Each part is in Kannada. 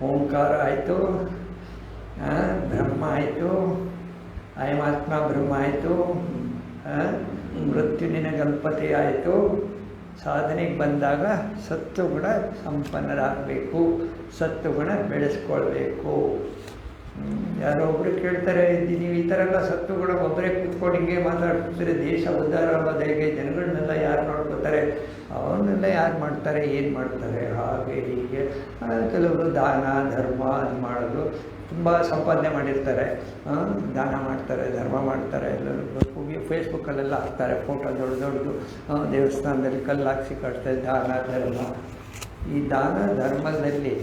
ಓಂಕಾರ ಆಯಿತು, ಬ್ರಹ್ಮ ಆಯಿತು, ಅಯಮಾತ್ಮ ಬ್ರಹ್ಮ ಆಯಿತು, ಮೃತ್ಯು ನಿನಗಲ್ಪತೆ ಆಯಿತು. ಸಾಧನೆಗೆ ಬಂದಾಗ ಸತ್ವಗುಣ ಸಂಪನ್ನರಾಗಬೇಕು, ಸತ್ವಗುಣ ಬೆಳೆಸ್ಕೊಳ್ಬೇಕು. ಯಾರೋ ಒಬ್ಬರು ಕೇಳ್ತಾರೆ, ನೀವು ಈ ಥರ ಎಲ್ಲ ಸತ್ವಗುಣ ಒಬ್ಬರೇ ಕೂತ್ಕೊಂಡು ಹಿಂಗೆ ಮಾತಾಡ್ತಿದ್ರೆ ದೇಶ ಉದ್ಧಾರ ಆಗೋದು ಹೇಗೆ? ಜನಗಳನ್ನೆಲ್ಲ ಯಾರು ನೋಡ್ಕೋತಾರೆ? ಅವನ್ನೆಲ್ಲ ಯಾರು ಮಾಡ್ತಾರೆ, ಏನು ಮಾಡ್ತಾರೆ? ಹಾಗೆ ಹೀಗೆ ಕೆಲವರು ದಾನ ಧರ್ಮ ಅದು ಮಾಡೋದು, ತುಂಬ ಸಂಪಾದನೆ ಮಾಡಿರ್ತಾರೆ, ದಾನ ಮಾಡ್ತಾರೆ, ಧರ್ಮ ಮಾಡ್ತಾರೆ. ಎಲ್ಲರೂ ಫೇಸ್ಬುಕ್ಕಲ್ಲೆಲ್ಲ ಹಾಕ್ತಾರೆ ಫೋಟೋ ದೊಡ್ಡ ದೊಡ್ಡದು, ದೇವಸ್ಥಾನದಲ್ಲಿ ಕಲ್ಲು ಹಾಕ್ಸಿ ಕಟ್ತಾರೆ, ದಾನ ಧರ್ಮ. ಈ ದಾನ ಧರ್ಮದಲ್ಲಿ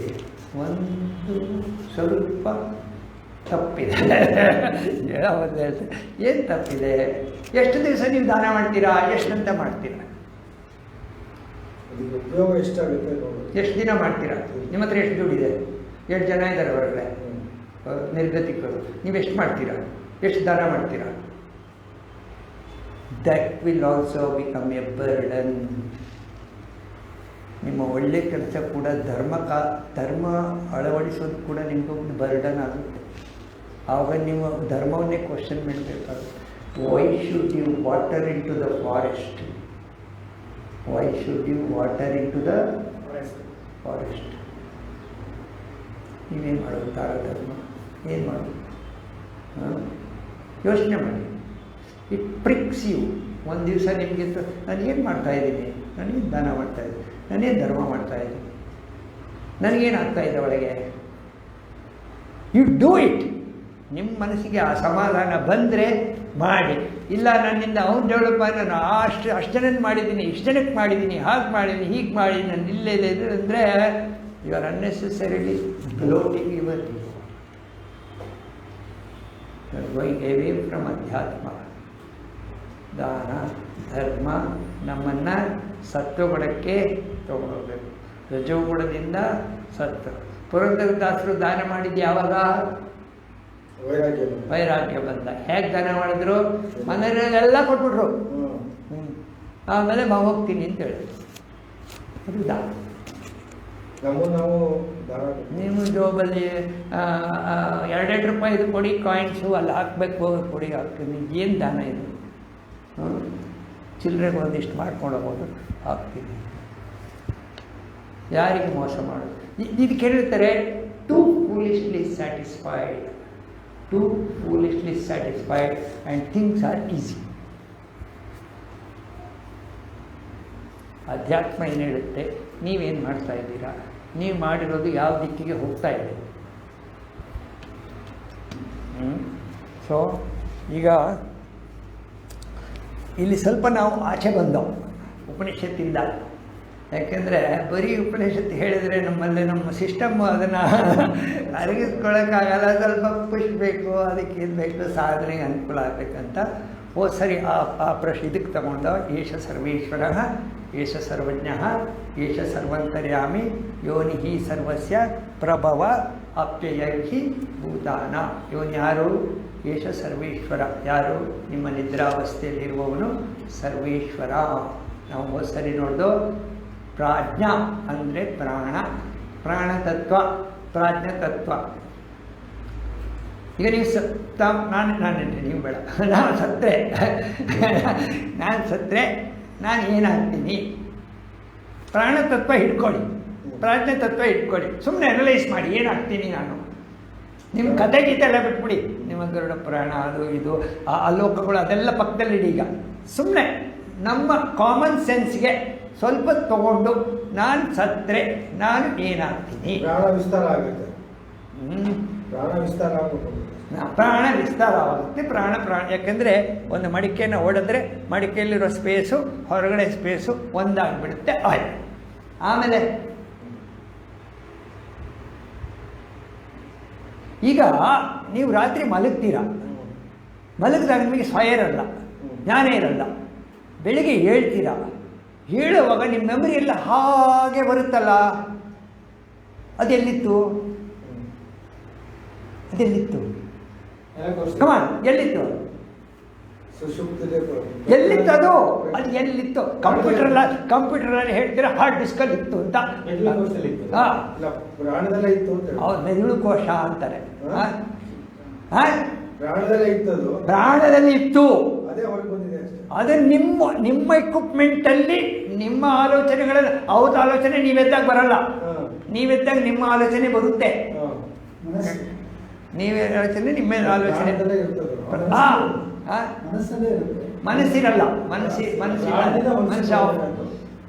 ಒಂದು ಸ್ವಲ್ಪ ತಪ್ಪಿದೆ. ಹೇಳೋದು ಏನು ತಪ್ಪಿದೆ? ಎಷ್ಟು ದಿವಸ ನೀವು ದಾನ ಮಾಡ್ತೀರಾ? ಎಷ್ಟಂತ ಮಾಡ್ತೀರಾ? ಉಪಯೋಗ ಎಷ್ಟಾಗುತ್ತೆ? ಎಷ್ಟು ದಿನ ಮಾಡ್ತೀರಾ? ನಿಮ್ಮ ಹತ್ರ ಎಷ್ಟು ದುಡ್ಡಿದೆ? ಎಷ್ಟು ಜನ ಇದ್ದಾರೆ ಹೊರಗಡೆ ನಿರ್ಗತಿಕರು? ನೀವು ಎಷ್ಟು ಮಾಡ್ತೀರಾ? ಎಷ್ಟು ದಾನ ಮಾಡ್ತೀರಾ? That will also become A burden. ನಿಮ್ಮ ಒಳ್ಳೆ ಕೆಲಸ ಕೂಡ ಧರ್ಮ ಅಳವಡಿಸೋದು ಕೂಡ ನಿಮಗೊಂದು ಬರ್ಡನ್ ಆಗುತ್ತೆ. ಆವಾಗ ನೀವು ಧರ್ಮವನ್ನೇ ಕ್ವಶನ್ ಮಾಡಬೇಕಾಗುತ್ತೆ. Why should you water into the forest? Why should you water into the forest? ನೀವೇನು ಮಾಡೋದು? ಧರ್ಮ ಏನು ಮಾಡೋದು? ಯೋಚನೆ ಮಾಡಿ. It pricks you. ಒಂದು ದಿವಸ ನಿಮಗಿಂತ ನಾನೇನು ಮಾಡ್ತಾಯಿದ್ದೀನಿ? ನಾನೇನು ದಾನ ಮಾಡ್ತಾಯಿದ್ದೀನಿ? ನಾನೇನು ಧರ್ಮ ಮಾಡ್ತಾಯಿದ್ದೀನಿ? ನನಗೇನಾಗ್ತಾಯಿದೆ ಒಳಗೆ? You do it. ನಿಮ್ಮ ಮನಸ್ಸಿಗೆ ಆ ಸಮಾಧಾನ ಬಂದರೆ ಮಾಡಿ. ಇಲ್ಲ ನನ್ನಿಂದ ಅವ್ನು ಡೆವಲಪ್ ಆಗಿ ನಾನು ಅಷ್ಟು ಜನಕ್ಕೆ ಮಾಡಿದ್ದೀನಿ, ಇಷ್ಟು ಜನಕ್ಕೆ ಮಾಡಿದ್ದೀನಿ, ಹಾಗೆ ಮಾಡಿದ್ದೀನಿ, ಹೀಗೆ ಮಾಡಿ ನಾನು ಇಲ್ಲೇ ಇದೆ ಅಂದರೆ you are unnecessarily bloating your ego. You are going away from ಅಧ್ಯಾತ್ಮ. ದಾನ ಧರ್ಮ ನಮ್ಮನ್ನು ಸತ್ವಗುಣಕ್ಕೆ ತಗೊಳ್ಬೇಕು. ರಜೋಗುಣದಿಂದ ಸತ್ವ. ಪುರಂದರದಾಸರು ದಾನ ಮಾಡಿದ್ದು ಯಾವಾಗ? ವೈರಾಗ್ಯ ಬಂದ. ಹೇಗೆ ದಾನ ಮಾಡಿದ್ರು? ಮನೆಯಲ್ಲೆಲ್ಲ ಕೊಟ್ಬಿಟ್ರು. ಆಮೇಲೆ ಹೋಗ್ತೀನಿ ಅಂತ ಹೇಳಿದ್ರು. ಅದು ದಾನ. ನೀವು ಜೋಬಲ್ಲಿ 2 ರೂಪಾಯಿದು ಕೊಡಿ ಕಾಯಿನ್ಸು ಅಲ್ಲಿ ಹಾಕಬೇಕು, ಕೊಡಿ ಹಾಕ್ತೀನಿ. ಏನು ದಾನ ಇದು? ಚಿಲ್ಲರೆಗೆ ಒಂದಿಷ್ಟು ಮಾಡ್ಕೊಂಡು ಹೋಗೋದು, ಹಾಕ್ತೀನಿ. ಯಾರಿಗೆ ಮೋಸ ಮಾಡೋದು? ಇದು ಕೇಳಿರ್ತಾರೆ, too foolishly satisfied. Too foolishly satisfied and things are easy. ಅಧ್ಯಾತ್ಮ ಏನು ಹೇಳುತ್ತೆ? ನೀವೇನು ಮಾಡ್ತಾ ಇದ್ದೀರಾ? ನೀವು ಮಾಡಿರೋದು ಯಾವ ದಿಕ್ಕಿಗೆ ಹೋಗ್ತಾ ಇದೆ? ಸೊ ಈಗ ಇಲ್ಲಿ ಸ್ವಲ್ಪ ನಾವು ಆಚೆ ಬಂದವು ಉಪನಿಷತ್ತಿಂದ. ಯಾಕೆಂದರೆ ಬರೀ ಉಪನಿಷತ್ತು ಹೇಳಿದರೆ ನಮ್ಮಲ್ಲಿ ನಮ್ಮ ಸಿಸ್ಟಮ್ಮು ಅದನ್ನು ಅರಗಿಸ್ಕೊಳ್ಳೋಕ್ಕಾಗಲ್ಲ. ಸ್ವಲ್ಪ ಪುಷ್ ಬೇಕು, ಅದಕ್ಕೆ ಇದು ಬೇಕು, ಸಾಧನೆಗೆ ಅನುಕೂಲ ಆಗಬೇಕಂತ ಸರಿ ಆ ಇದಕ್ಕೆ ತಗೊಂಡ ಏಷ ಸರ್ವೇಶ್ವರ, ಏಷ ಸರ್ವಜ್ಞ, ಏಷ ಸರ್ವಂತರ್ಯಾಮಿ, ಯೋನಿ ಸರ್ವಸ್ಯ ಪ್ರಭವ ಅಪ್ಯಯೈ ಭೂತಾನ. ಇವನು ಯಾರು? ಏಷ ಸರ್ವೇಶ್ವರ. ಯಾರು? ನಿಮ್ಮ ನಿದ್ರಾವಸ್ಥೆಯಲ್ಲಿರುವವನು ಸರ್ವೇಶ್ವರ. ನಾವು ಸರಿ ನೋಡ್ದು ಪ್ರಾಜ್ಞಾ ಅಂದರೆ ಪ್ರಾಣ, ಪ್ರಾಣತತ್ವ, ಪ್ರಾಜ್ಞತತ್ವ. ಈಗ ನೀವು ನಾನು ನೀವು ಬೇಡ, ನಾನು ಸತ್ತರೆ ನಾನು ಏನಾಗ್ತೀನಿ? ಪ್ರಾಣತತ್ವ ಹಿಡ್ಕೊಳ್ಳಿ, ಪ್ರಾಜ್ಞತತ್ವ ಹಿಡ್ಕೊಳ್ಳಿ. ಸುಮ್ಮನೆ ಅನಲೈಸ್ ಮಾಡಿ ಏನಾಗ್ತೀನಿ ನಾನು. ನಿಮ್ಮ ಕತೆ ಗೀತೆ ಎಲ್ಲ ಬಿಟ್ಬಿಡಿ. ನಿಮ್ಮ ಗರುಡ ಪುರಾಣ ಅದು ಇದು ಆ ಲೋಕಗಳು ಅದೆಲ್ಲ ಪಕ್ಕದಲ್ಲಿಡಿ. ಈಗ ಸುಮ್ಮನೆ ನಮ್ಮ ಕಾಮನ್ ಸೆನ್ಸ್ಗೆ ಸ್ವಲ್ಪ ತಗೊಂಡು ನಾನು ಸತ್ತರೆ ನಾನು ಏನಾಗ್ತೀನಿ? ಪ್ರಾಣ ವಿಸ್ತಾರ ಆಗುತ್ತೆ. ಪ್ರಾಣ ವಿಸ್ತಾರ ಆಗುತ್ತೆ. ಪ್ರಾಣ ಯಾಕೆಂದರೆ ಒಂದು ಮಡಿಕೆಯನ್ನು ಓಡಿದ್ರೆ ಮಡಿಕೆಯಲ್ಲಿರೋ ಸ್ಪೇಸು ಹೊರಗಡೆ ಸ್ಪೇಸು ಒಂದಾಗಿಬಿಡುತ್ತೆ. ಆಯ್ತು. ಆಮೇಲೆ ಈಗ ನೀವು ರಾತ್ರಿ ಮಲಗ್ತೀರಾ. ಮಲಗಿದಾಗ ನಿಮಗೆ ಸ್ವಯ ಇರಲ್ಲ, ಜ್ಞಾನ ಇರಲ್ಲ. ಬೆಳಿಗ್ಗೆ ಹೇಳ್ತೀರಾ. ಹೇಳುವಾಗ ನಿಮ್ಮ ಮೆಮೊರಿ ಎಲ್ಲ ಹಾಗೆ ಬರುತ್ತಲ್ಲ, ಅದೆಲ್ಲಿತ್ತು? ಕಮಾನ್, ಎಲ್ಲಿತ್ತು? ಸುಷುಪ್ತಿದೆ ಎಲ್ಲಿತ್ತು ಅದು ಎಲ್ಲಿತ್ತು? ಕಂಪ್ಯೂಟರಲ್ಲಿ ಹೇಳ್ತೀರಾ ಹಾರ್ಡ್ ಡಿಸ್ಕಲ್ಲಿ ಇತ್ತು ಅಂತ. ಪ್ರಾಣದಲ್ಲೇ ಇತ್ತು ಅಂತ ಹೌದು, ಮೆದುಳು ಕೋಶ ಅಂತಾರೆ. ಪ್ರಾಣದಲ್ಲೇ ಇತ್ತು, ಅದು ಪ್ರಾಣದಲ್ಲಿ ಇತ್ತು. ಅದೇ ಹೊರಗೆ ಬಂದಿದೆ ಅಷ್ಟೇ. ಅದು ನಿಮ್ಮ ಇಕ್ವಿಪ್ಮೆಂಟಲ್ಲಿ ನಿಮ್ಮ ಆಲೋಚನೆಗಳಲ್ಲಿ ಅವ್ರ ಆಲೋಚನೆ ನೀವೆದ್ದಾಗ ಬರಲ್ಲ. ನೀವೆದ್ದಾಗ ನಿಮ್ಮ ಆಲೋಚನೆ ಬರುತ್ತೆ. ನೀವೇ ಆಲೋಚನೆ ನಿಮ್ಮ ಆಲೋಚನೆ ಮನಸ್ಸಿರಲ್ಲ.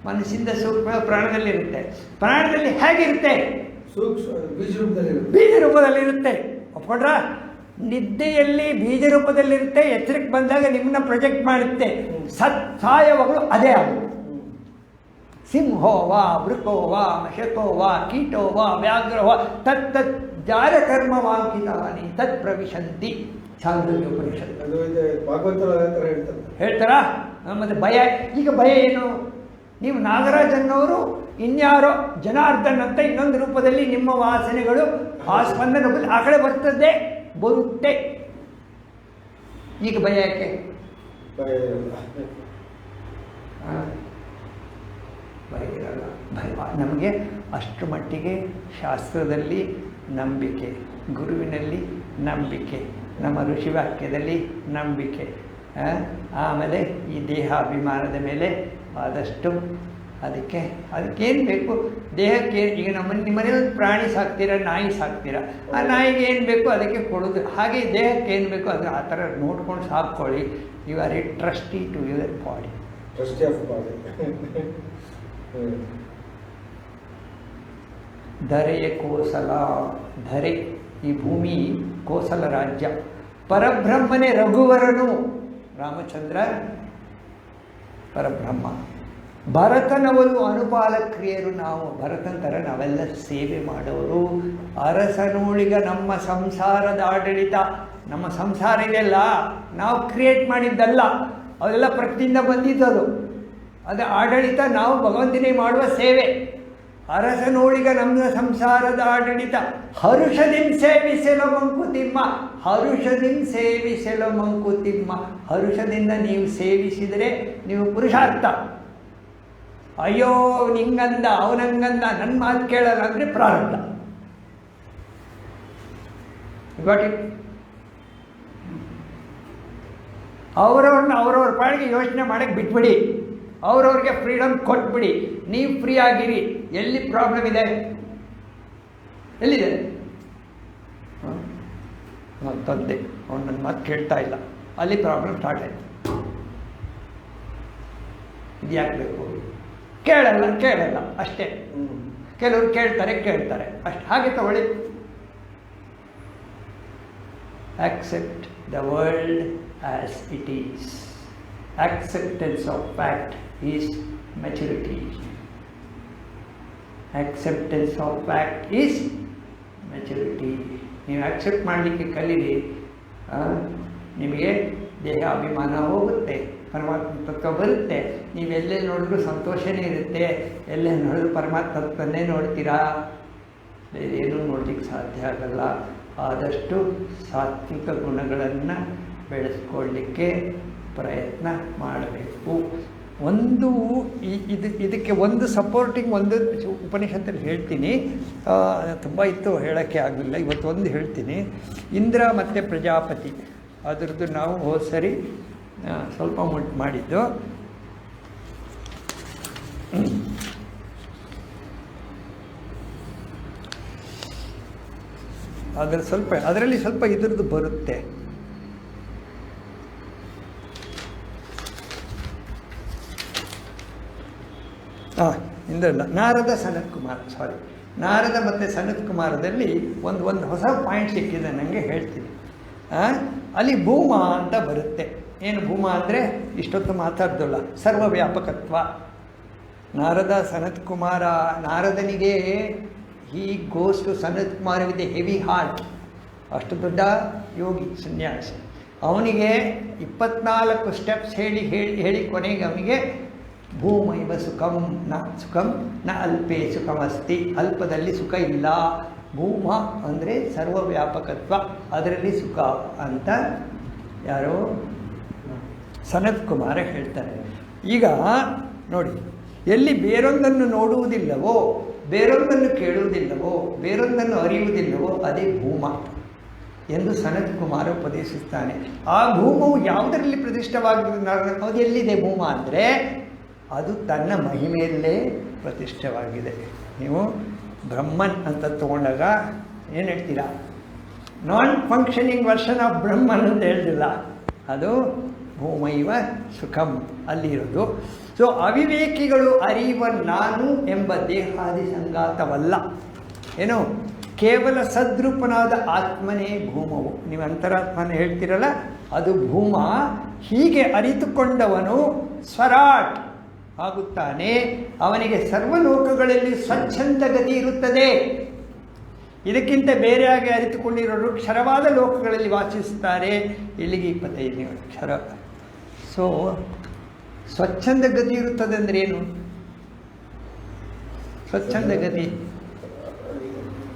ಮನಸ್ಸಿಂದ ಸೂಕ್ಷ್ಮ ಪ್ರಾಣದಲ್ಲಿರುತ್ತೆ. ಪ್ರಾಣದಲ್ಲಿ ಹೇಗಿರುತ್ತೆ? ಬೀಜ ರೂಪದಲ್ಲಿರುತ್ತೆ. ಒಪ್ಕೊಂಡ್ರ? ನಿದ್ದೆಯಲ್ಲಿ ಬೀಜ ರೂಪದಲ್ಲಿರುತ್ತೆ. ಎಚ್ಚರಿಕೆ ಬಂದಾಗ ನಿಮ್ಮನ್ನ ಪ್ರೊಜೆಕ್ಟ್ ಮಾಡುತ್ತೆ. ಸಾಯವಾಗಲೂ ಅದೇ ಆಗುತ್ತೆ. ಸಿಂಹೋ ವಾ ವೃಕೋ ವಾ ಮಶಕೋ ವಾ ಕೀಟೋ ವಾ ವ್ಯಾಘ್ರೋ ವಾ ತತ್ ಜಾರಕರ್ಮವಾಂಕಿತಾನಿ ತತ್ ಪ್ರವಿಶಂತಿ. ಛಾಂದೋಗ್ಯ ಉಪನಿಷತ್ತು ಹೇಳ್ತಾರಾ? ಮತ್ತೆ ಭಯ. ಈಗ ಭಯ ಏನು? ನೀವು ನಾಗರಾಜನ್ನವರು ಇನ್ಯಾರೋ ಜನಾರ್ದನ್ ಅಂತ ಇನ್ನೊಂದು ರೂಪದಲ್ಲಿ ನಿಮ್ಮ ವಾಸನೆಗಳು ಆ ಸ್ಪಂದನ ಆ ಕಡೆ ಬರುತ್ತೆ. ಈಗ ಭಯ ಯಾಕೆ? ಭಯ ಇರಲ್ಲ. ಭಯ ನಮಗೆ ಅಷ್ಟು ಮಟ್ಟಿಗೆ ಶಾಸ್ತ್ರದಲ್ಲಿ ನಂಬಿಕೆ, ಗುರುವಿನಲ್ಲಿ ನಂಬಿಕೆ, ನಮ್ಮ ಋಷಿವಾಕ್ಯದಲ್ಲಿ ನಂಬಿಕೆ, ಆಮೇಲೆ ಈ ದೇಹಾಭಿಮಾನದ ಮೇಲೆ ಆದಷ್ಟು ಅದಕ್ಕೇನು ಬೇಕು? ದೇಹಕ್ಕೆ ಈಗ ನಿಮ್ಮ ಮನೇಲಿ ಪ್ರಾಣಿ ಸಾಕ್ತೀರ, ನಾಯಿ ಸಾಕ್ತೀರ. ಆ ನಾಯಿಗೆ ಏನು ಬೇಕು ಅದಕ್ಕೆ ಕೊಡೋದು. ಹಾಗೆ ದೇಹಕ್ಕೆ ಏನು ಬೇಕು ಅದು ಆ ಥರ ನೋಡ್ಕೊಂಡು ಸಾಕ್ಕೊಳ್ಳಿ. You are a trustee to your body. Trustee of body. ಧರೆಯ ಕೋಸಲ. ಧರೆ ಈ ಭೂಮಿ ಕೋಸಲ ರಾಜ್ಯ. ಪರಬ್ರಹ್ಮನೇ ರಘುವರನು. ರಾಮಚಂದ್ರ ಪರಬ್ರಹ್ಮ. ಭರತನವರು ಅನುಪಾಲಕ್ರಿಯರು. ನಾವು ಭರತಂತರ ನಾವೆಲ್ಲ ಸೇವೆ ಮಾಡೋರು. ಅರಸನೋಳಿಗ ನಮ್ಮ ಸಂಸಾರದ ಆಡಳಿತ. ನಮ್ಮ ಸಂಸಾರ ಇದೆಲ್ಲ ನಾವು ಕ್ರಿಯೇಟ್ ಮಾಡಿದ್ದಲ್ಲ, ಅವೆಲ್ಲ ಪ್ರಕೃತಿಯಿಂದ ಬಂದಿದ್ದದು. ಅದು ಆಡಳಿತ ನಾವು ಭಗವಂತನೇ ಮಾಡುವ ಸೇವೆ. ಅರಸನೋಳಿಗ ನಮ್ಮ ಸಂಸಾರದ ಆಡಳಿತ. ಹರುಷದಿಂ ಸೇವಿಸಲು ಮಂಕುತಿಮ್ಮ. ಹರುಷದಿಂ ಸೇವಿಸಲು ಮಂಕುತಿಮ್ಮ. ಹರುಷದಿಂದ ನೀವು ಸೇವಿಸಿದರೆ ನೀವು ಪುರುಷಾರ್ಥ. ಅಯ್ಯೋ ನಿಂಗಂದ ಅವನಂಗಂದ ನನ್ನ ಮಾತು ಕೇಳಲ್ಲ ಅಂದರೆ ಪ್ರಾರಬ್ಧ. Got it? ಅವರವ್ರನ್ನ ಅವ್ರವ್ರ ಪಾಡಿಗೆ ಯೋಚನೆ ಮಾಡೋಕ್ಕೆ ಬಿಟ್ಬಿಡಿ. ಅವ್ರವ್ರಿಗೆ ಫ್ರೀಡಮ್ ಕೊಟ್ಬಿಡಿ. ನೀವು ಫ್ರೀ ಆಗಿರಿ. ಎಲ್ಲಿ ಪ್ರಾಬ್ಲಮ್ ಇದೆ? ಎಲ್ಲಿದೆ? ತಂದೆ ಅವ್ನು ನನ್ನ ಮಾತು ಕೇಳ್ತಾ ಇಲ್ಲ, ಅಲ್ಲಿ ಪ್ರಾಬ್ಲಮ್ ಸ್ಟಾರ್ಟ್ ಆಯಿತು. ಇದು ಯಾಕೆ ಬೇಕು? ಕೇಳಲ್ಲ ಅಷ್ಟೇ. ಕೆಲವರು ಕೇಳ್ತಾರೆ ಅಷ್ಟು. ಹಾಗೆ ತಗೊಳ್ಳಿ. accept the world as it is. Acceptance of fact is maturity. Acceptance of fact is maturity. ನೀವು accept ಮಾಡಲಿಕ್ಕೆ ಕಲೀರಿ. ನಿಮಗೆ ದೇಹ ಅಭಿಮಾನ ಹೋಗುತ್ತೆ, ಪರಮಾತ್ಮ ತತ್ವ ಬರುತ್ತೆ. ನೀವು ಎಲ್ಲೇ ನೋಡಿದ್ರೂ ಸಂತೋಷನೇ ಇರುತ್ತೆ. ಎಲ್ಲೇ ನೋಡಿದ್ರು ಪರಮಾತ್ಮ ತತ್ವನ್ನೇ ನೋಡ್ತೀರಾ. ಬೇರೇನೂ ನೋಡ್ಲಿಕ್ಕೆ ಸಾಧ್ಯ ಆಗಲ್ಲ. ಆದಷ್ಟು ಸಾತ್ವಿಕ ಗುಣಗಳನ್ನು ಬೆಳೆಸ್ಕೊಳ್ಳಿಕ್ಕೆ ಪ್ರಯತ್ನ ಮಾಡಬೇಕು. ಇದಕ್ಕೆ ಒಂದು ಸಪೋರ್ಟಿಂಗ್ ಒಂದು ಉಪನಿಷತ್ತಲ್ಲಿ ಹೇಳ್ತೀನಿ. ತುಂಬ ಇತ್ತು, ಹೇಳೋಕ್ಕೆ ಆಗಲಿಲ್ಲ. ಇವತ್ತು ಒಂದು ಹೇಳ್ತೀನಿ. ಇಂದ್ರ ಮತ್ತು ಪ್ರಜಾಪತಿ ಅದರದ್ದು ನಾವು ಹೋದ ಸರಿ ಸ್ವಲ್ಪ ಮಾಡಿದ್ದು. ಅದರಲ್ಲಿ ಸ್ವಲ್ಪ ಇದ್ರದ್ದು ಬರುತ್ತೆ. ಇಂದ್ರಲ್ಲ, ನಾರದ ಮತ್ತು ಸನತ್ ಕುಮಾರದಲ್ಲಿ ಒಂದು ಹೊಸ ಪಾಯಿಂಟ್ ಸಿಕ್ಕಿದೆ ನನಗೆ, ಹೇಳ್ತೀನಿ. ಅಲ್ಲಿ ಭೂಮ ಅಂತ ಬರುತ್ತೆ. ಏನು ಭೂಮ ಅಂದರೆ ಇಷ್ಟೊತ್ತು ಮಾತಾಡ್ದಲ್ಲ, ಸರ್ವವ್ಯಾಪಕತ್ವ. ನಾರದ ಸನತ್ ಕುಮಾರ, ನಾರದನಿಗೆ he goes to Sanat Kumara with a heavy heart. ಅಷ್ಟು ದೊಡ್ಡ ಯೋಗಿ ಸನ್ಯಾಸಿ. ಅವನಿಗೆ 24 ಸ್ಟೆಪ್ಸ್ ಹೇಳಿ ಕೊನೆಗೆ ಅವನಿಗೆ ಭೂಮೈವ ಸುಖಂ ನ ಅಲ್ಪೇ ಸುಖಮಸ್ತಿ. ಅಲ್ಪದಲ್ಲಿ ಸುಖ ಇಲ್ಲ. ಭೂಮ ಅಂದರೆ ಸರ್ವವ್ಯಾಪಕತ್ವ, ಅದರಲ್ಲಿ ಸುಖ ಅಂತ ಯಾರೋ ಸನತ್ ಕುಮಾರ ಹೇಳ್ತಾರೆ. ಈಗ ನೋಡಿ, ಎಲ್ಲಿ ಬೇರೊಂದನ್ನು ನೋಡುವುದಿಲ್ಲವೋ, ಬೇರೊಂದನ್ನು ಕೇಳುವುದಿಲ್ಲವೋ, ಬೇರೊಂದನ್ನು ಅರಿಯುವುದಿಲ್ಲವೋ ಅದೇ ಭೂಮ ಎಂದು ಸನತ್ ಕುಮಾರ ಉಪದೇಶಿಸ್ತಾನೆ. ಆ ಭೂಮವು ಯಾವುದರಲ್ಲಿ ಪ್ರತಿಷ್ಠವಾಗಿದೆ? ಅದು ಎಲ್ಲಿದೆ ಭೂಮ ಅಂದರೆ ಅದು ತನ್ನ ಮಹಿಮೆಯಲ್ಲೇ ಪ್ರತಿಷ್ಠವಾಗಿದೆ. ನೀವು ಬ್ರಹ್ಮನ್ ಅಂತ ತಗೊಂಡಾಗ ಏನು ಹೇಳ್ತೀರಾ? ನಾನ್ ಫಂಕ್ಷನಿಂಗ್ ವರ್ಷನ್ ಆಫ್ ಬ್ರಹ್ಮನ್ ಅಂತ ಹೇಳ್ತಿಲ್ಲ, ಅದು ಭೂಮೈವ ಸುಖಂ ಅಲ್ಲಿರೋದು. ಸೊ ಅವಿವೇಕಿಗಳು ಅರಿಯುವ ನಾನು ಎಂಬ ದೇಹಾದಿ ಸಂಗಾತವಲ್ಲ, ಏನು ಕೇವಲ ಸದ್ರೂಪನಾದ ಆತ್ಮನೇ ಭೂಮವು. ನೀವು ಅಂತರಾತ್ಮನ ಹೇಳ್ತಿರಲ್ಲ, ಅದು ಭೂಮ. ಹೀಗೆ ಅರಿತುಕೊಂಡವನು ಸ್ವರಾಟ್ ಆಗುತ್ತಾನೆ. ಅವನಿಗೆ ಸರ್ವಲೋಕಗಳಲ್ಲಿ ಸ್ವಚ್ಛಂದ ಗತಿ ಇರುತ್ತದೆ. ಇದಕ್ಕಿಂತ ಬೇರೆಯಾಗಿ ಅರಿತುಕೊಂಡಿರೋರು ಕ್ಷರವಾದ ಲೋಕಗಳಲ್ಲಿ ವಾಸಿಸುತ್ತಾರೆ. ಇಲ್ಲಿಗೆ 25 ಕ್ಷರ. ಸೊ ಸ್ವಚ್ಛಂದ ಗತಿ ಇರುತ್ತದೆ ಅಂದರೆ ಏನು? ಸ್ವಚ್ಛಂದ ಗತಿ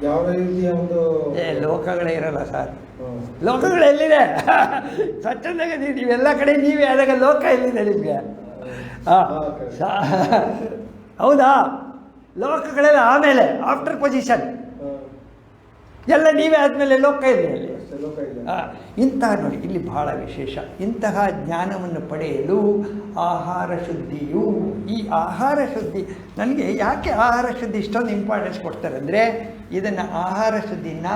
ಯಾವ ರೀತಿಯ ಒಂದು ಲೋಕಗಳೇ ಇರಲ್ಲ ಸರ್. ಲೋಕಗಳೆಲ್ಲಿದೆ? ಸ್ವಚ್ಛಂದ ಗತಿ ನೀವೆಲ್ಲ ಕಡೆ ನೀವೇ ಆದಾಗ ಲೋಕ ಎಲ್ಲಿದೆ ನಿಮಗೆ? ಹೌದಾ? ಲೋಕಗಳೆಲ್ಲ ಆಮೇಲೆ ಆಫ್ಟರ್ ಪೊಸಿಷನ್ ಎಲ್ಲ ನೀವೇ ಆದಮೇಲೆ ಲೋಕ ಇದೆ ಅಲ್ಲಿ. ಇಂತಹ ನೋಡಿ, ಇಲ್ಲಿ ಬಹಳ ವಿಶೇಷ. ಇಂತಹ ಜ್ಞಾನವನ್ನು ಪಡೆಯಲು ಆಹಾರ ಶುದ್ಧಿಯು, ಈ ಆಹಾರ ಶುದ್ಧಿ ನನಗೆ ಯಾಕೆ ಆಹಾರ ಶುದ್ಧಿ ಇಷ್ಟೊಂದು ಇಂಪಾರ್ಟೆನ್ಸ್ ಕೊಡ್ತಾರೆ ಅಂದರೆ, ಇದನ್ನು ಆಹಾರ ಶುದ್ಧಿನ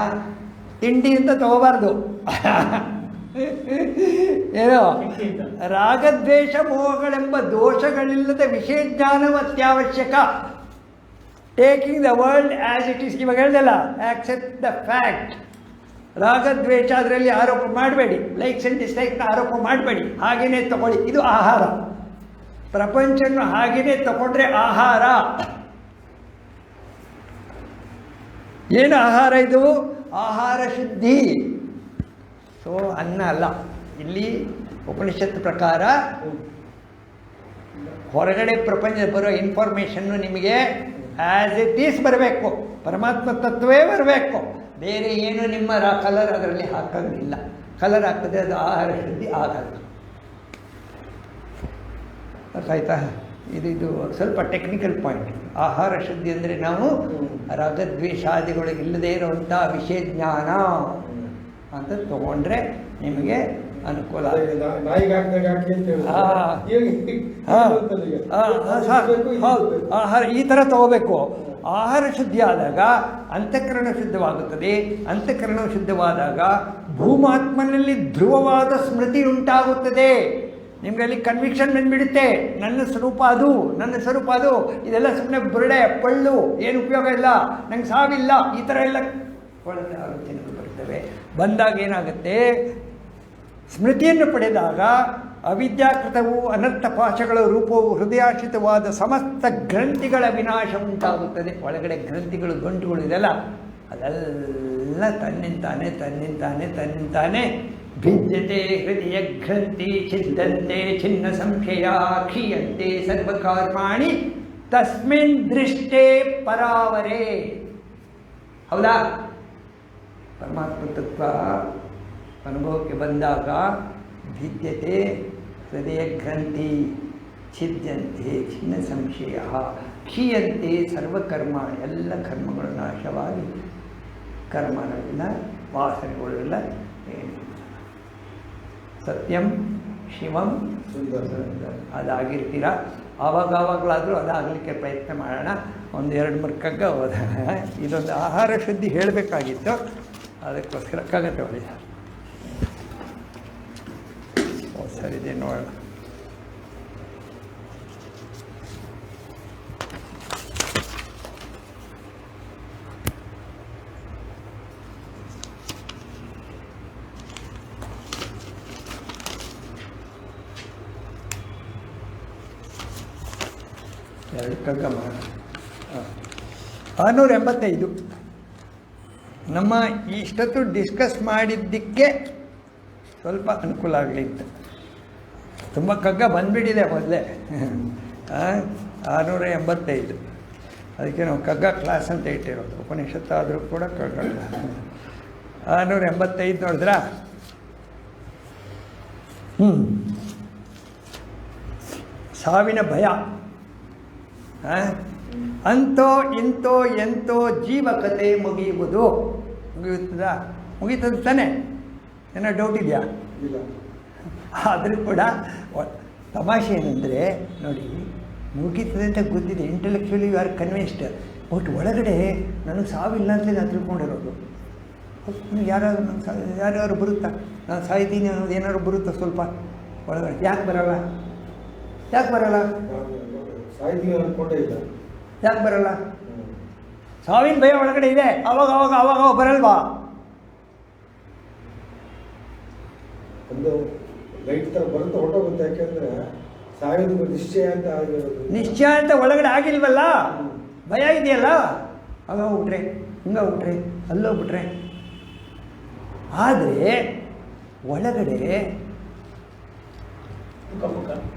ತಿಂಡಿಯಿಂದ ತಗೋಬಾರ್ದು. ಏನೋ ರಾಗದ್ವೇಷ ಮೋಹಗಳೆಂಬ ದೋಷಗಳಿಲ್ಲದ ವಿಷಯ ಜ್ಞಾನವು ಅತ್ಯವಶ್ಯಕ. Taking the world as it is. ಇವಾಗ ಹೇಳ್ದಲ್ಲ, ಆಕ್ಸೆಪ್ಟ್ ದ ಫ್ಯಾಕ್ಟ್. ರಾಗದ್ವೇಷ ಅದರಲ್ಲಿ ಆರೋಪ ಮಾಡಬೇಡಿ, ಲೈಕ್ಸ್ ಆ್ಯಂಡ್ ಡಿಸ್ಲೈಕ್ನ ಆರೋಪ ಮಾಡಬೇಡಿ, ಹಾಗೆಯೇ ತಗೊಳ್ಳಿ. ಇದು ಆಹಾರ. ಪ್ರಪಂಚವನ್ನು ಹಾಗೆಯೇ ತಗೊಂಡ್ರೆ ಆಹಾರ. ಏನು ಆಹಾರ ಇದು? ಆಹಾರ ಶುದ್ಧಿ. ಸೊ ಅನ್ನ ಅಲ್ಲ. ಇಲ್ಲಿ ಉಪನಿಷತ್ ಪ್ರಕಾರ ಹೊರಗಡೆ ಪ್ರಪಂಚ ಬರೋ ಇನ್ಫಾರ್ಮೇಷನ್ನು ನಿಮಗೆ ಆ್ಯಸ್ ಇಟ್ ಈಸ್ ಬರಬೇಕು, ಪರಮಾತ್ಮ ತತ್ವವೇ ಬರಬೇಕು. ಬೇರೆ ಏನು ನಿಮ್ಮ ಕಲರ್ ಅದರಲ್ಲಿ ಹಾಕೋಂಗಿಲ್ಲ. ಕಲರ್ ಹಾಕಿದ್ರೆ ಅದು ಆಹಾರ ಶುದ್ಧಿ ಆಗಲ್ಲ. ಅರ್ಥ ಆಯ್ತಾ? ಇದು ಸ್ವಲ್ಪ ಟೆಕ್ನಿಕಲ್ ಪಾಯಿಂಟ್. ಆಹಾರ ಶುದ್ಧಿ ಅಂದರೆ ನಾವು ರಾಗದ್ವೇಷಾದಿಗಳು ಇಲ್ಲದೇ ಇರುವಂಥ ವಿಷಯ ಜ್ಞಾನ ಅಂತ ತಗೊಂಡ್ರೆ ನಿಮಗೆ ಅನುಕೂಲ. ಹೌದು, ಆಹಾರ ಈ ಥರ ತಗೋಬೇಕು. ಆಹಾರ ಶುದ್ಧಿ ಆದಾಗ ಅಂತಃಕರಣ ಶುದ್ಧವಾಗುತ್ತದೆ. ಅಂತಃಕರಣ ಶುದ್ಧವಾದಾಗ ಭೂಮಾತ್ಮನಲ್ಲಿ ಧ್ರುವವಾದ ಸ್ಮೃತಿ ಉಂಟಾಗುತ್ತದೆ. ನಿಮಗೆ ಅಲ್ಲಿ ಕನ್ವಿಕ್ಷನ್ ಬಂದುಬಿಡುತ್ತೆ, ನನ್ನ ಸ್ವರೂಪ ಅದು, ನನ್ನ ಸ್ವರೂಪ ಅದು. ಇದೆಲ್ಲ ಸುಮ್ಮನೆ ಬುರುಡೆ ಪಳ್ಳು, ಏನು ಉಪಯೋಗ ಇಲ್ಲ, ನಂಗೆ ಸಾವಿಲ್ಲ, ಈ ಥರ ಎಲ್ಲ ಒಳ್ಳೆ ಆಲೋಚನೆಗಳು ಬರ್ತವೆ. ಬಂದಾಗ ಏನಾಗುತ್ತೆ? ಸ್ಮೃತಿಯನ್ನು ಪಡೆದಾಗ ಅವಿದ್ಯಾಕೃತವು ಅನರ್ಥ ಪಾಶಗಳ ರೂಪವು ಹೃದಯಾಶ್ರಿತವಾದ ಸಮಸ್ತ ಗ್ರಂಥಿಗಳ ವಿನಾಶ ಉಂಟಾಗುತ್ತದೆ. ಒಳಗಡೆ ಗ್ರಂಥಿಗಳು, ಗಂಟುಗಳು ಇದೆಲ್ಲ ಅದೆಲ್ಲ ತನ್ನಿಂತಾನೆ ಭಿದ್ಯತೆ ಹೃದಯ ಗ್ರಂಥಿ ಛಿದ್ದಂತೆ ಚಿನ್ನ ಸಂಶಯ ಖೀಯಂತೆ ಸರ್ವಕರ್ಮಾಣಿ ತಸ್ಮಿನ್ ದೃಷ್ಟೇ ಪರಾವರೇ. ಹೌದಾ? ಪರಮಾತ್ಮ ತತ್ವ ಅನುಭವಕ್ಕೆ ಬಂದಾಗ ಭಿದ್ಯತೆ ಹೃದಯ ಗ್ರಂಥಿ ಛಿದ್ಯಂತೆ ಚಿನ್ನ ಸಂಶಯ ಖೀಯಂತೆ ಸರ್ವಕರ್ಮ, ಎಲ್ಲ ಕರ್ಮಗಳು ನಾಶವಾಗಿ ಕರ್ಮಗಳಿಲ್ಲ, ವಾಸನೆಗಳಿಲ್ಲ, ಏನಿಲ್ಲ. ಸತ್ಯಂ ಶಿವಂ ಅದಾಗಿರ್ತೀರ. ಆವಾಗಲಾದರೂ ಅದಾಗಲಿಕ್ಕೆ ಪ್ರಯತ್ನ ಮಾಡೋಣ. 1-2 ಕಗ್ಗ ಓದೋಣ. ಇದೊಂದು ಆಹಾರ ಶುದ್ಧಿ ಹೇಳಬೇಕಾಗಿತ್ತು, ಅದಕ್ಕೋಸ್ಕರ ಕಗ್ಗ ತಗೊಳ್ಳಿ. ಸರಿದೆ ನೋಡೋಣ. ಎರಡು ಕಗ್ಗ ಮಾಡೋಣ. 685 ನಮ್ಮ ಇಷ್ಟೊತ್ತು ಡಿಸ್ಕಸ್ ಮಾಡಿದ್ದಕ್ಕೆ ಸ್ವಲ್ಪ ಅನುಕೂಲ ಆಗಲಿ ಅಂತ. ತುಂಬ ಕಗ್ಗ ಬಂದುಬಿಟ್ಟಿದೆ ಮೊದಲೇ. 685 ಅದಕ್ಕೆ ನಾವು ಕಗ್ಗ ಕ್ಲಾಸ್ ಅಂತ ಇಟ್ಟಿರೋದು. ಉಪನಿಷತ್ತು ಆದರೂ ಕೂಡ ಕಗ್ಗ ಕ್ಲಾಸ್. 685 ನೋಡಿದ್ರಾ? ಸಾವಿನ ಭಯ. ಅಂತೋ ಇಂತೋ ಎಂತೋ ಜೀವಕತೆ ಮುಗಿಯುವುದು. ಮುಗಿಯುತ್ತದಾ? ಮುಗೀತದ ತಾನೆ? ಏನೋ ಡೌಟ್ ಇದೆಯಾ? ಇಲ್ಲ. ಆದರೂ ಕೂಡ ತಮಾಷೆ ಏನಂದರೆ ನೋಡಿ, ಮುಗೀತದೆ ಅಂತ ಗೊತ್ತಿದೆ, intellectually you are convinced, but ಒಳಗಡೆ ನನಗೆ ಸಾವಿಲ್ಲ ಅಂತಲೇ ನಾನು ತಿಳ್ಕೊಂಡಿರೋದು. ಯಾರ್ಯಾರು ಬರುತ್ತಾ ನಾನು ಸಾಯ್ತೀನಿ ಅನ್ನೋದು ಏನಾದ್ರು ಬರುತ್ತಾ ಸ್ವಲ್ಪ ಒಳಗಡೆ? ಯಾಕೆ ಬರಲ್ಲ? ಯಾಕೆ ಬರಲ್ಲ? ಸಾಹಿತ್ಯ ಅನ್ಕೊಂಡೇ ಇಲ್ಲ. ಯಾಕೆ ಬರಲ್ಲ? ಸಾವಿನ ಭಯ ಒಳಗಡೆ ಇದೆ. ಅವಾಗ ಅವಾಗ ಅವಾಗ ಬರಲ್ವಾ? ಒಂದು ಲೈಟ್ ಥರ ಬರುತ್ತೆ, ಹೊರಟೋಗುತ್ತೆ. ಯಾಕೆಂದ್ರೆ ಸಾಯೋದು ನಿಶ್ಚಯ ಅಂತ ಆಗಿರೋದು. ನಿಶ್ಚಯ ಅಂತ ಒಳಗಡೆ ಆಗಿಲ್ವಲ್ಲ, ಭಯ ಇದೆಯಲ್ಲ. ಆಗ ಹೋಗ್ಬಿಟ್ರೆ, ಹಿಂಗೆ ಹೋಗ್ಬಿಟ್ರೆ, ಅಲ್ಲೋಗ್ಬಿಟ್ರೆ. ಆದರೆ ಒಳಗಡೆ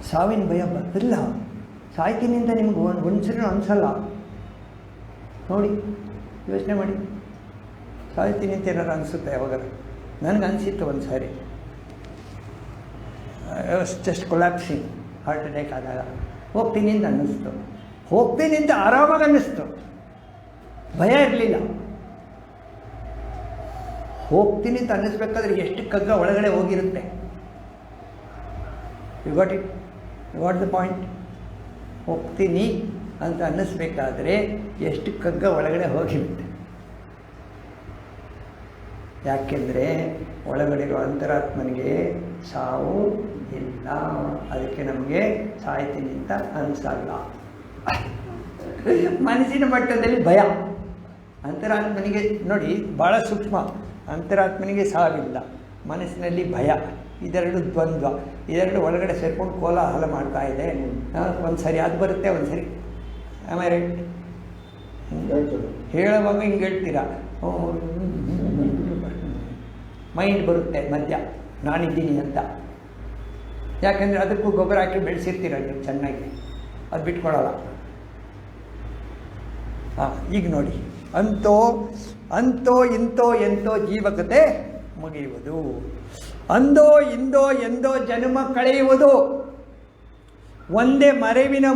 ಸಾವಿನ ಭಯ ಬರಲಿಲ್ಲ. ಸಾಯ್ತೀನಿ ಅಂತ ನಿಮ್ಗೆ ಒಂದ್ಸರಿ ಅನಿಸಲ್ಲ. ನೋಡಿ, ಯೋಚನೆ ಮಾಡಿ, ಸಾಯ್ತೀನಿ ಅಂತ ಏನಾರು ಅನಿಸುತ್ತೆ ಯಾವಾಗ? ನನಗೆ ಅನಿಸಿತ್ತು ಒಂದು ಸಾರಿ, ಜಸ್ಟ್ ಕೊಲ್ಯಾಪ್ಸಿಂಗ್, ಹಾರ್ಟ್ ಅಟ್ಯಾಕ್ ಆದಾಗ ಹೋಗ್ತೀನಿ ಅಂತ ಅನ್ನಿಸ್ತು. ಹೋಗ್ತೀನಿ ಅಂತ ಆರಾಮಾಗಿ ಅನ್ನಿಸ್ತು, ಭಯ ಇರಲಿಲ್ಲ. ಹೋಗ್ತೀನಿ ಅಂತ ಅನ್ನಿಸ್ಬೇಕಾದ್ರೆ ಎಷ್ಟು ಕಗ್ಗ ಒಳಗಡೆ ಹೋಗಿರುತ್ತೆ. You got it? You got the point? ಹೋಗ್ತೀನಿ ಅಂತ ಅನ್ನಿಸ್ಬೇಕಾದ್ರೆ ಎಷ್ಟು ಕಗ್ಗ ಒಳಗಡೆ ಹೋಗಿರುತ್ತೆ. ಯಾಕೆಂದರೆ ಒಳಗಡೆ ಇರೋ ಅಂತರಾತ್ಮನಿಗೆ ಸಾವು ಇಲ್ಲ. ಅದಕ್ಕೆ ನಮಗೆ ಸಾಯ್ತೀನಿ ಅಂತ ಅನಿಸಲ್ಲ. ಮನಸ್ಸಿನ ಮಟ್ಟದಲ್ಲಿ ಭಯ. ಅಂತರಾತ್ಮನಿಗೆ ನೋಡಿ, ಭಾಳ ಸೂಕ್ಷ್ಮ. ಅಂತರಾತ್ಮನಿಗೆ ಸಾವಿಲ್ಲ, ಮನಸ್ಸಿನಲ್ಲಿ ಭಯ. ಇದೆರಡು ದ್ವಂದ್ವ, ಇದೆರಡು ಒಳಗಡೆ ಸೇರ್ಕೊಂಡು ಕೋಲಾಹಲ ಮಾಡ್ತಾ ಇದೆ. ಒಂದು ಸರಿ ಅದು ಬರುತ್ತೆ, ಒಂದು ಸರಿ ಆಮೇಲೆ ರೈಟ್ ಹೇಳುವಾಗ ಹಿಂಗೆ ಹೇಳ್ತೀರಾ, ಮೈಂಡ್ ಬರುತ್ತೆ ಮಧ್ಯ ನಾನಿದ್ದೀನಿ ಅಂತ. ಯಾಕಂದರೆ ಅದಕ್ಕೂ ಗೊಬ್ಬರ ಹಾಕಿ ಬೆಳೆಸಿರ್ತೀರ ನೀವು ಚೆನ್ನಾಗಿ, ಅದು ಬಿಟ್ಕೊಡಲ್ಲ. ಈಗ ನೋಡಿ, ಅಂತೋ ಅಂತೋ ಇಂತೋ ಎಂತೋ ಜೀವಕತೆ ಮುಗಿಯುವುದು. ಅಂದೋ ಇಂದೋ ಎಂದೋ ಜನ್ಮ ಕಳೆಯುವುದು. ಒಂದೇ ಮರೆವಿನ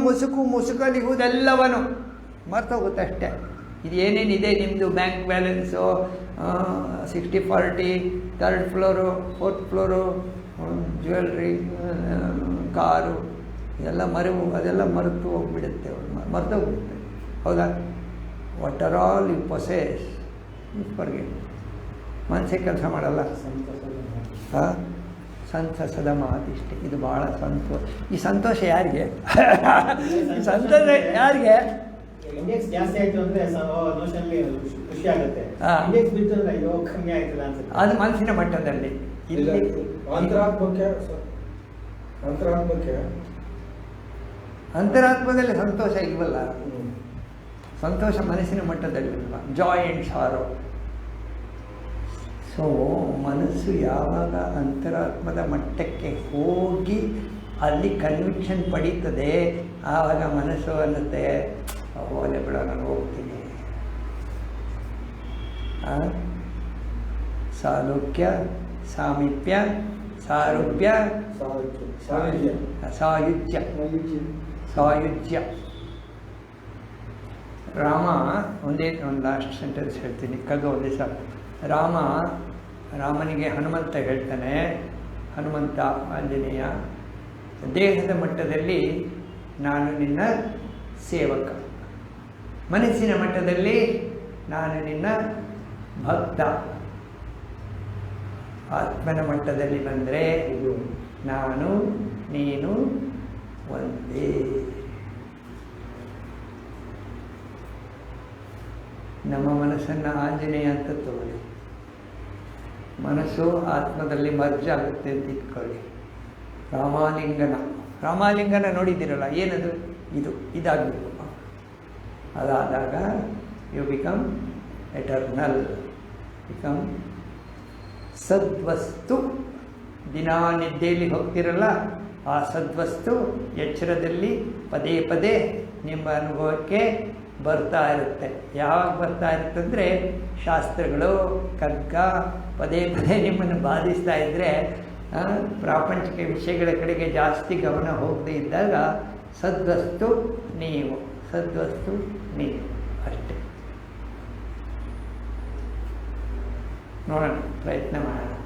ಮುಸುಕಲಿಹುದೆಲ್ಲವನು ಮರ್ತೋಗುತ್ತೆ ಅಷ್ಟೇ. ಇದು ಏನೇನಿದೆ ನಿಮ್ಮದು bank balance, 60-40, 3rd floor, 4th floor, jewellery, car, ಇದೆಲ್ಲ ಅದೆಲ್ಲ ಮರೆತು ಹೋಗ್ಬಿಡುತ್ತೆ, ಮರ್ತೋಗ್ಬಿಡುತ್ತೆ. ಹೌದಾ? What are all you possess you forget. ಮನಸ್ಸೇ ಕೆಲಸ ಮಾಡಲ್ಲ. ಸಂತಸದ ಮಾತಿಷ್ಟೆ. ಇದು ಭಾಳ ಸಂತೋಷ. ಈ ಸಂತೋಷ ಯಾರಿಗೆ? ಈ ಸಂತೋಷ ಯಾರಿಗೆ? ಇಂಡೆಕ್ಸ್ ಜಾಸ್ತಿ ಆಯ್ತು ಅಂದ್ರೆ ಖುಷಿ ಆಗುತ್ತೆ. ಇಂಡೆಕ್ಸ್ ಬಿಟ್ಟು ಅಂದ್ರೆ ಅಯ್ಯೋ ಕಮ್ಮಿ ಆಯ್ತಲ್ಲ ಅನ್ಸುತ್ತೆ. ಅದು ಮನಸ್ಸಿನ ಮಟ್ಟದಲ್ಲಿ. ಅಂತರಾತ್ಮದಲ್ಲಿ ಸಂತೋಷ ಇಲ್ವಲ್ಲ. ಸಂತೋಷ ಮನಸ್ಸಿನ ಮಟ್ಟದಲ್ಲಿಲ್ವ. Joy and sorrow. ಸೊ ಮನಸ್ಸು ಯಾವಾಗ ಅಂತರಾತ್ಮದ ಮಟ್ಟಕ್ಕೆ ಹೋಗಿ ಅಲ್ಲಿ ಕನ್ವಿಕ್ಷನ್ ಪಡೀತದೆ, ಆವಾಗ ಮನಸ್ಸು ಅನ್ನುತ್ತೆ, ಹೋದೆ ಬಿಡ, ನಾನು ಹೋಗ್ತೀನಿ. ಸಾಲೋಕ್ಯ, ಸಾಮೀಪ್ಯ, ಸಾರೂಪ್ಯ, ಸಾಯುಜ್ಯ. ರಾಮ, ಒಂದು ಲಾಸ್ಟ್ ಸೆಂಟೆನ್ಸ್ ಹೇಳ್ತೀನಿ, ಕಗ್ಗ ಒಂದೇ ಸಾಕು. ರಾಮನಿಗೆ ಹನುಮಂತ ಹೇಳ್ತಾನೆ, ಹನುಮಂತ ಆಂಜನೇಯ, ದೇಹದ ಮಟ್ಟದಲ್ಲಿ ನಾನು ನಿನ್ನ ಸೇವಕ, ಮನಸ್ಸಿನ ಮಟ್ಟದಲ್ಲಿ ನಾನು ನಿನ್ನ ಭಕ್ತ, ಆತ್ಮನ ಮಟ್ಟದಲ್ಲಿ ಬಂದರೆ ನಾನು ನೀನು ಒಂದೇ. ನಮ್ಮ ಮನಸ್ಸನ್ನು ಆಂಜನೇಯ ಅಂತ ತಗೊಳ್ಳಿ, ಮನಸ್ಸು ಆತ್ಮದಲ್ಲಿ ಮರ್ಜ್ ಆಗುತ್ತೆ ಅಂತ ಇಟ್ಕೊಳ್ಳಿ. ರಾಮಾಲಿಂಗನ ನೋಡಿದ್ದೀರಲ್ಲ, ಏನದು? ಇದಾಗಬೇಕು. ಅದಾದಾಗ ಯು ಬಿಕಮ್ ಎಟರ್ನಲ್, ಬಿಕಮ್ ಸದ್ವಸ್ತು. ದಿನಾ ನಿದ್ದೆಯಲ್ಲಿ ಹೋಗ್ತಿರಲ್ಲ, ಆ ಸದ್ವಸ್ತು ಎಚ್ಚರದಲ್ಲಿ ಪದೇ ಪದೇ ನಿಮ್ಮ ಅನುಭವಕ್ಕೆ ಬರ್ತಾ ಇರುತ್ತೆ. ಯಾವಾಗ ಬರ್ತಾ ಇರುತ್ತೆ ಅಂದರೆ, ಶಾಸ್ತ್ರಗಳು, ಕಗ್ಗ ಪದೇ ಪದೇ ನಿಮ್ಮನ್ನು ಬಾಧಿಸ್ತಾ ಇದ್ದರೆ, ಪ್ರಾಪಂಚಿಕ ವಿಷಯಗಳ ಕಡೆಗೆ ಜಾಸ್ತಿ ಗಮನ ಹೋಗದೇ ಇದ್ದಾಗ ಸದ್ವಸ್ತು ನೀವು, ಸದ್ವಸ್ತು ನೀವು ಅಷ್ಟೇ. ನೋಡೋಣ, ಪ್ರಯತ್ನ ಮಾಡೋಣ.